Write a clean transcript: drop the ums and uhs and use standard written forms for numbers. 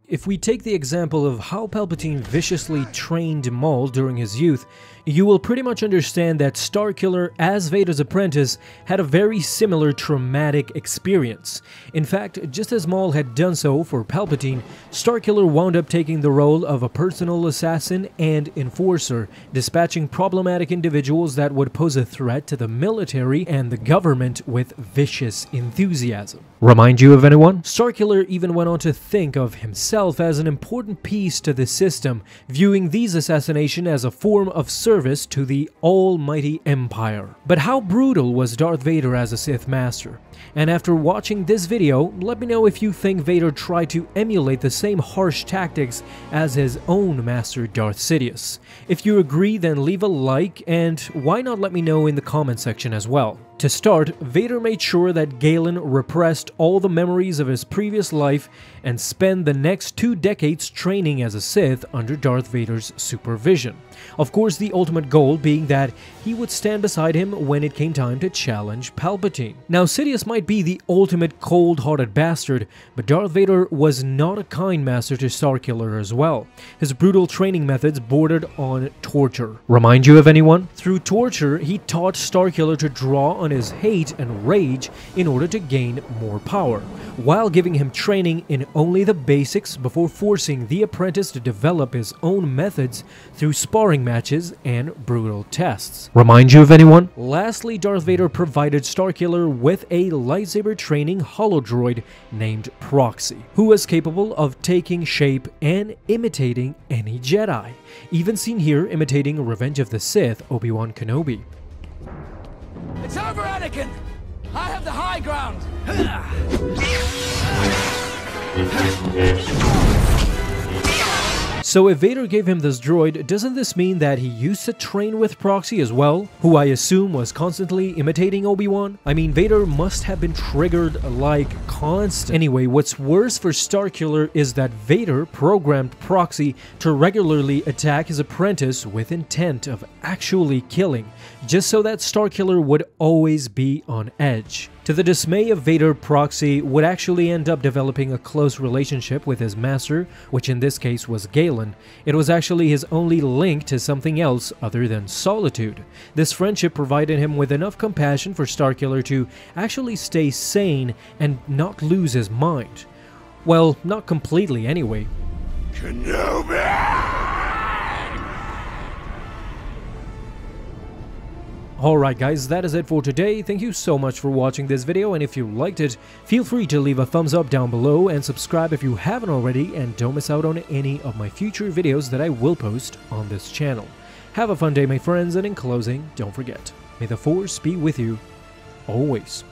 If we take the example of how Palpatine viciously trained Maul during his youth, you will pretty much understand that Starkiller, as Vader's apprentice, had a very similar traumatic experience. In fact, just as Maul had done so for Palpatine, Starkiller wound up taking the role of a personal assassin and enforcer, dispatching problematic individuals that would pose a threat to the military and the government with vicious enthusiasm. Remind you of anyone? Starkiller even went on to think of himself as an important piece to the system, viewing these assassinations as a form of service to the almighty Empire. But how brutal was Darth Vader as a Sith Master? And after watching this video, let me know if you think Vader tried to emulate the same harsh tactics as his own master Darth Sidious. If you agree, then leave a like, and why not let me know in the comment section as well. To start, Vader made sure that Galen repressed all the memories of his previous life and spent the next 2 decades training as a Sith under Darth Vader's supervision. Of course, the ultimate goal being that he would stand beside him when it came time to challenge Palpatine. Now, Sidious might be the ultimate cold-hearted bastard, but Darth Vader was not a kind master to Starkiller as well. His brutal training methods bordered on torture. Remind you of anyone? Through torture, he taught Starkiller to draw on his hate and rage in order to gain more power, while giving him training in only the basics before forcing the apprentice to develop his own methods through sparring matches and brutal tests. Remind you of anyone? Lastly, Darth Vader provided Starkiller with a lightsaber training holodroid named Proxy, who was capable of taking shape and imitating any Jedi, even seen here imitating Revenge of the Sith Obi-Wan Kenobi. It's over, Anakin! I have the high ground! So if Vader gave him this droid, doesn't this mean that he used to train with Proxy as well, who I assume was constantly imitating Obi-Wan? I mean, Vader must have been triggered like constant. Anyway, what's worse for Starkiller is that Vader programmed Proxy to regularly attack his apprentice with intent of actually killing, just so that Starkiller would always be on edge. To the dismay of Vader, Proxy would actually end up developing a close relationship with his master, which in this case was Galen. It was actually his only link to something else other than solitude. This friendship provided him with enough compassion for Starkiller to actually stay sane and not lose his mind. Well, not completely anyway. Kenobi! Alright guys, that is it for today. Thank you so much for watching this video, and if you liked it, feel free to leave a thumbs up down below and subscribe if you haven't already, and don't miss out on any of my future videos that I will post on this channel. Have a fun day my friends, and in closing, don't forget, may the Force be with you always.